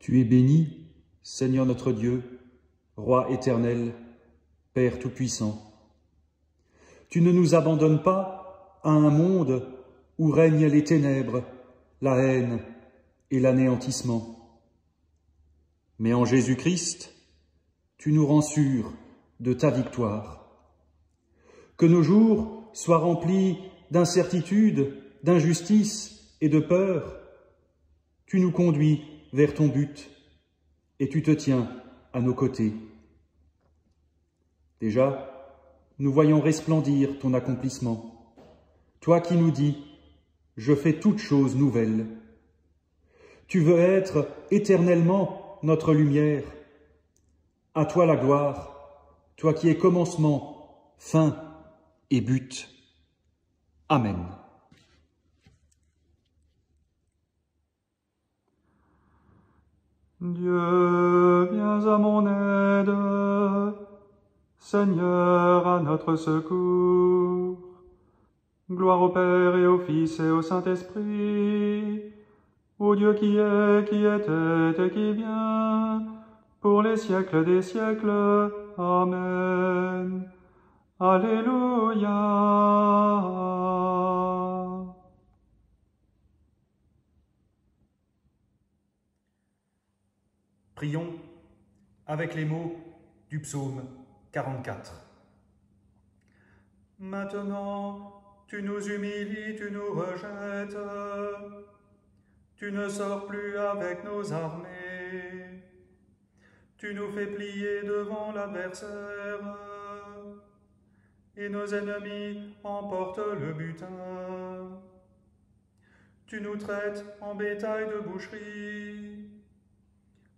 Tu es béni, Seigneur notre Dieu, Roi éternel, Père tout-puissant. Tu ne nous abandonnes pas à un monde où règnent les ténèbres, la haine et l'anéantissement. Mais en Jésus-Christ, tu nous rends sûrs de ta victoire. Que nos jours soient remplis d'incertitude, d'injustice et de peur, tu nous conduis vers ton but et tu te tiens à nos côtés. Déjà, nous voyons resplendir ton accomplissement. Toi qui nous dis « Je fais toutes choses nouvelles ». Tu veux être éternellement notre lumière. À toi la gloire, toi qui es commencement, fin et but. Amen. Dieu, viens à mon aide. Seigneur, à notre secours. Gloire au Père et au Fils et au Saint-Esprit, au Dieu qui est, qui était et qui vient, pour les siècles des siècles. Amen. Alléluia. Prions avec les mots du psaume 44. Maintenant, tu nous humilies, tu nous rejettes. Tu ne sors plus avec nos armées. Tu nous fais plier devant l'adversaire. Et nos ennemis emportent le butin. Tu nous traites en bétail de boucherie.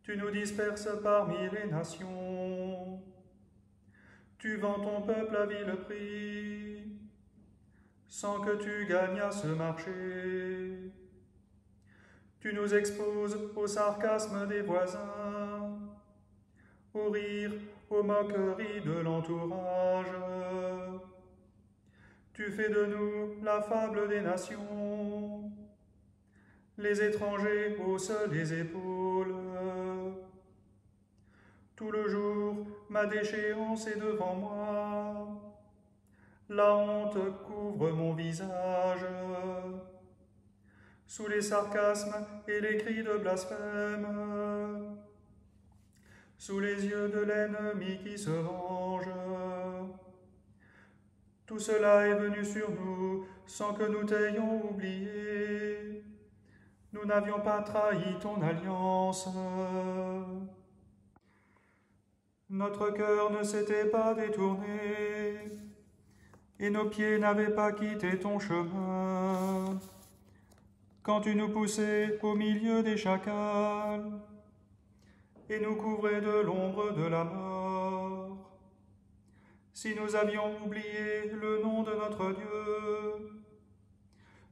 Tu nous disperses parmi les nations. Tu vends ton peuple à vil prix, sans que tu gagnes ce marché. Tu nous exposes au sarcasme des voisins, au rire, aux moqueries de l'entourage. Tu fais de nous la fable des nations. Les étrangers haussent les épaules. Tout le jour, ma déchéance est devant moi. La honte couvre mon visage. Sous les sarcasmes et les cris de blasphème, sous les yeux de l'ennemi qui se venge. Tout cela est venu sur nous sans que nous t'ayons oublié. Nous n'avions pas trahi ton alliance. Notre cœur ne s'était pas détourné, et nos pieds n'avaient pas quitté ton chemin. Quand tu nous poussais au milieu des chacals, et nous couvrais de l'ombre de la mort. Si nous avions oublié le nom de notre Dieu,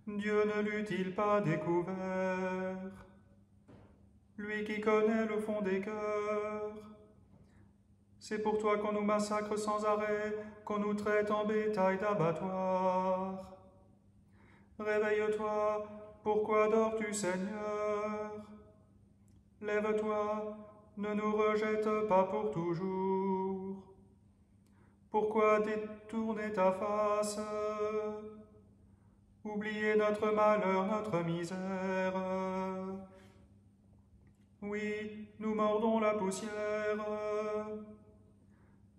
Dieu ne l'eût-il pas découvert? Lui qui connaît le fond des cœurs. C'est pour toi qu'on nous massacre sans arrêt, qu'on nous traite en bétail d'abattoir. Réveille-toi, pourquoi dors-tu, Seigneur? Lève-toi, ne nous rejette pas pour toujours. Pourquoi détourner ta face? Oublier notre malheur, notre misère. Oui, nous mordons la poussière.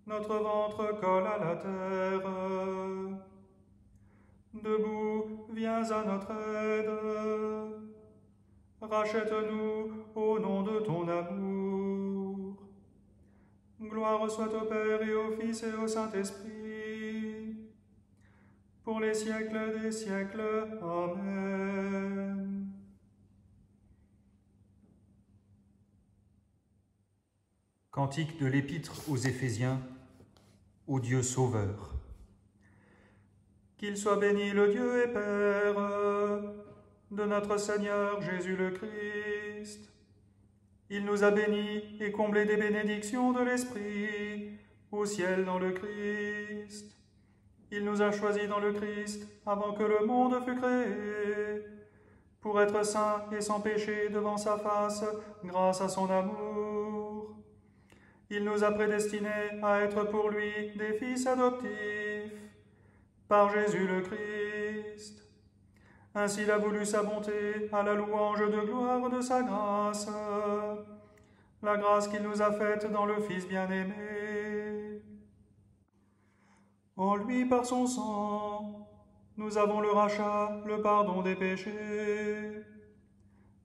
Notre ventre colle à la terre. Debout, viens à notre aide. Rachète-nous au nom de ton amour. Gloire soit au Père et au Fils et au Saint-Esprit, pour les siècles des siècles. Amen. Cantique de l'Épître aux Éphésiens, ô Dieu Sauveur. Qu'il soit béni le Dieu et Père de notre Seigneur Jésus le Christ. Il nous a bénis et comblés des bénédictions de l'Esprit au ciel dans le Christ. Il nous a choisis dans le Christ avant que le monde fût créé, pour être saints et sans péché devant sa face, grâce à son amour. Il nous a prédestinés à être pour lui des fils adoptifs, par Jésus le Christ. Ainsi il a voulu sa bonté à la louange de gloire de sa grâce, la grâce qu'il nous a faite dans le Fils bien-aimé. En lui, par son sang, nous avons le rachat, le pardon des péchés.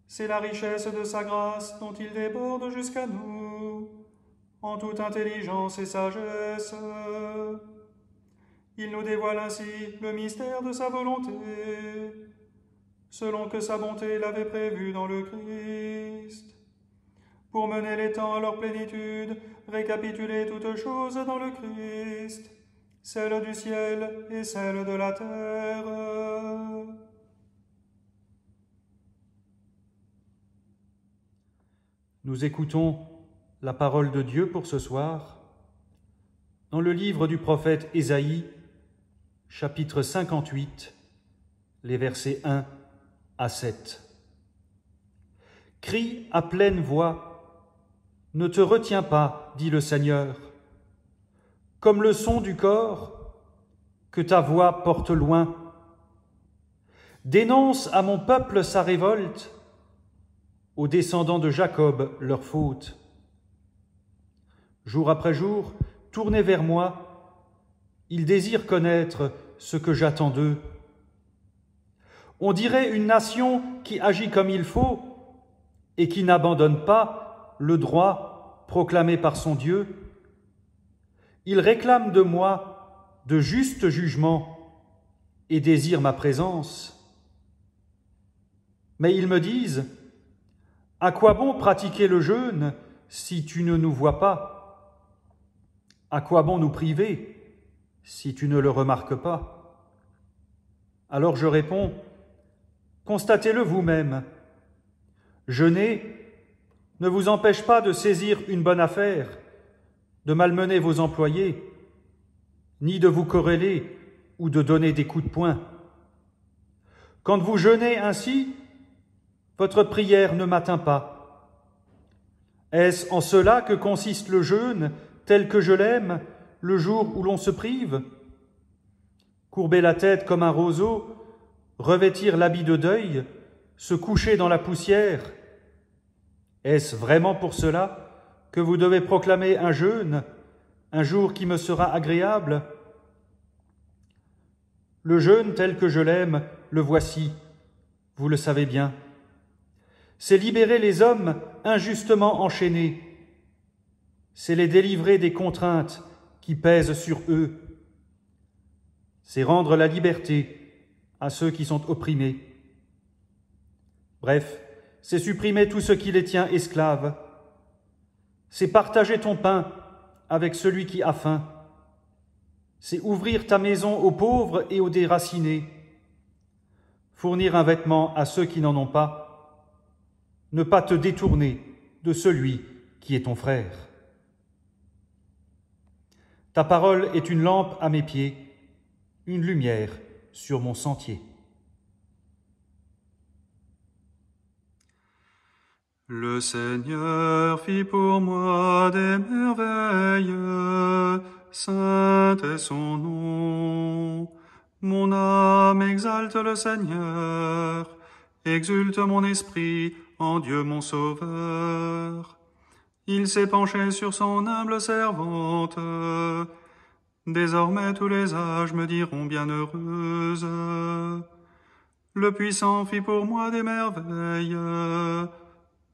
C'est la richesse de sa grâce dont il déborde jusqu'à nous, en toute intelligence et sagesse. Il nous dévoile ainsi le mystère de sa volonté, selon que sa bonté l'avait prévu dans le Christ, pour mener les temps à leur plénitude, récapituler toutes choses dans le Christ, celle du ciel et celle de la terre. Nous écoutons la parole de Dieu pour ce soir dans le livre du prophète Ésaïe, chapitre 58, les versets 1 à 7. Crie à pleine voix, ne te retiens pas, dit le Seigneur, comme le son du cor que ta voix porte loin. Dénonce à mon peuple sa révolte, aux descendants de Jacob leur faute. Jour après jour, tournés vers moi, ils désirent connaître ce que j'attends d'eux. On dirait une nation qui agit comme il faut et qui n'abandonne pas le droit proclamé par son Dieu. Ils réclament de moi de justes jugements et désirent ma présence. Mais ils me disent, « À quoi bon pratiquer le jeûne si tu ne nous vois pas? À quoi bon nous priver si tu ne le remarques pas ?» Alors je réponds, « Constatez-le vous-même. Jeûner ne vous empêche pas de saisir une bonne affaire, de malmener vos employés, ni de vous quereller ou de donner des coups de poing. Quand vous jeûnez ainsi, votre prière ne m'atteint pas. Est-ce en cela que consiste le jeûne, tel que je l'aime, le jour où l'on se prive? Courber la tête comme un roseau, revêtir l'habit de deuil, se coucher dans la poussière? Est-ce vraiment pour cela que vous devez proclamer un jeûne, un jour qui me sera agréable? Le jeûne tel que je l'aime, le voici, vous le savez bien. C'est libérer les hommes injustement enchaînés. C'est les délivrer des contraintes qui pèsent sur eux. C'est rendre la liberté à ceux qui sont opprimés. Bref, c'est supprimer tout ce qui les tient esclaves. C'est partager ton pain avec celui qui a faim. C'est ouvrir ta maison aux pauvres et aux déracinés. Fournir un vêtement à ceux qui n'en ont pas. Ne pas te détourner de celui qui est ton frère. Ta parole est une lampe à mes pieds, une lumière sur mon sentier. Le Seigneur fit pour moi des merveilles, saint est son nom. Mon âme exalte le Seigneur, exulte mon esprit en Dieu mon Sauveur. Il s'est penché sur son humble servante. Désormais tous les âges me diront bienheureuse. Le Puissant fit pour moi des merveilles,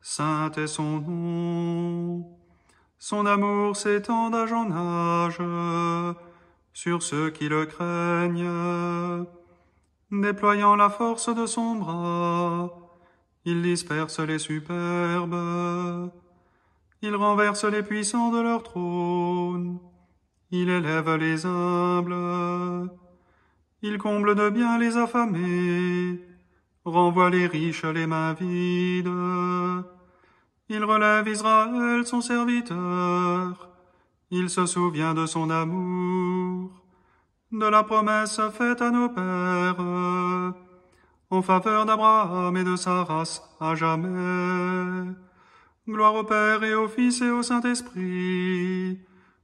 saint est son nom. Son amour s'étend d'âge en âge sur ceux qui le craignent. Déployant la force de son bras, il disperse les superbes. Il renverse les puissants de leur trône. Il élève les humbles. Il comble de bien les affamés. Renvoie les riches les mains vides. Il relève Israël, son serviteur. Il se souvient de son amour, de la promesse faite à nos pères, en faveur d'Abraham et de sa race à jamais. Gloire au Père et au Fils et au Saint-Esprit,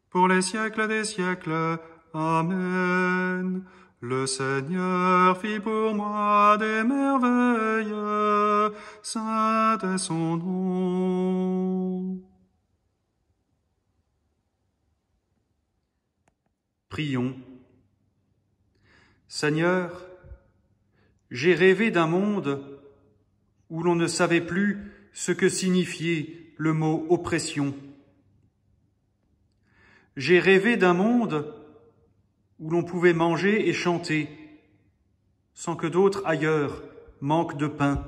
pour les siècles des siècles. Amen. Le Seigneur fit pour moi des merveilles, saint est son nom. Prions. Seigneur, j'ai rêvé d'un monde où l'on ne savait plus ce que signifiait le mot oppression. J'ai rêvé d'un monde où l'on pouvait manger et chanter, sans que d'autres ailleurs manquent de pain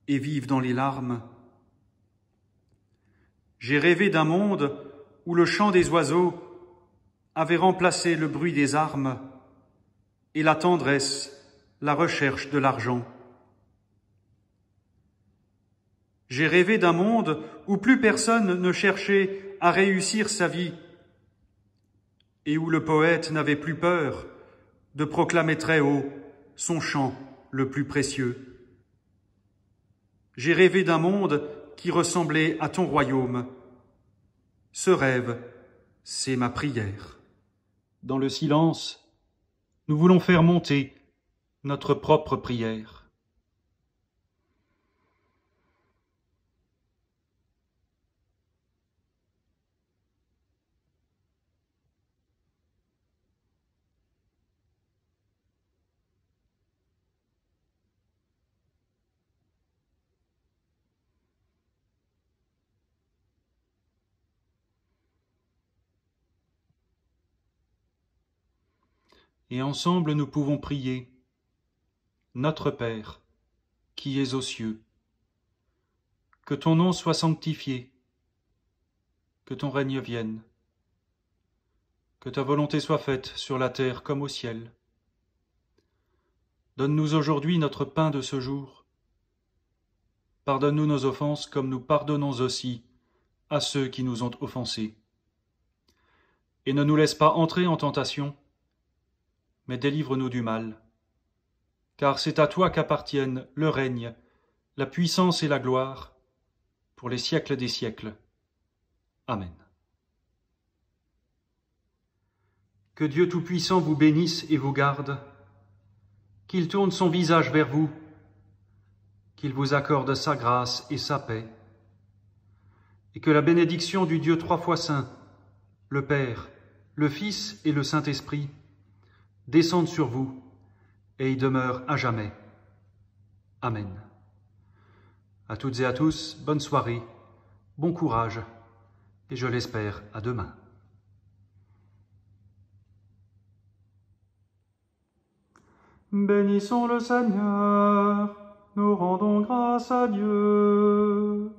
et vivent dans les larmes. J'ai rêvé d'un monde où le chant des oiseaux avait remplacé le bruit des armes et la tendresse, la recherche de l'argent. J'ai rêvé d'un monde où plus personne ne cherchait à réussir sa vie et où le poète n'avait plus peur de proclamer très haut son chant le plus précieux. J'ai rêvé d'un monde qui ressemblait à ton royaume. Ce rêve, c'est ma prière. Dans le silence, nous voulons faire monter notre propre prière. Et ensemble nous pouvons prier. Notre Père, qui es aux cieux, que ton nom soit sanctifié, que ton règne vienne, que ta volonté soit faite sur la terre comme au ciel. Donne-nous aujourd'hui notre pain de ce jour. Pardonne-nous nos offenses comme nous pardonnons aussi à ceux qui nous ont offensés. Et ne nous laisse pas entrer en tentation, mais délivre-nous du mal. Car c'est à toi qu'appartiennent le règne, la puissance et la gloire, pour les siècles des siècles. Amen. Que Dieu Tout-Puissant vous bénisse et vous garde, qu'il tourne son visage vers vous, qu'il vous accorde sa grâce et sa paix, et que la bénédiction du Dieu trois fois saint, le Père, le Fils et le Saint-Esprit, descende sur vous et y demeure à jamais. Amen. À toutes et à tous, bonne soirée, bon courage, et je l'espère à demain. Bénissons le Seigneur, nous rendons grâce à Dieu.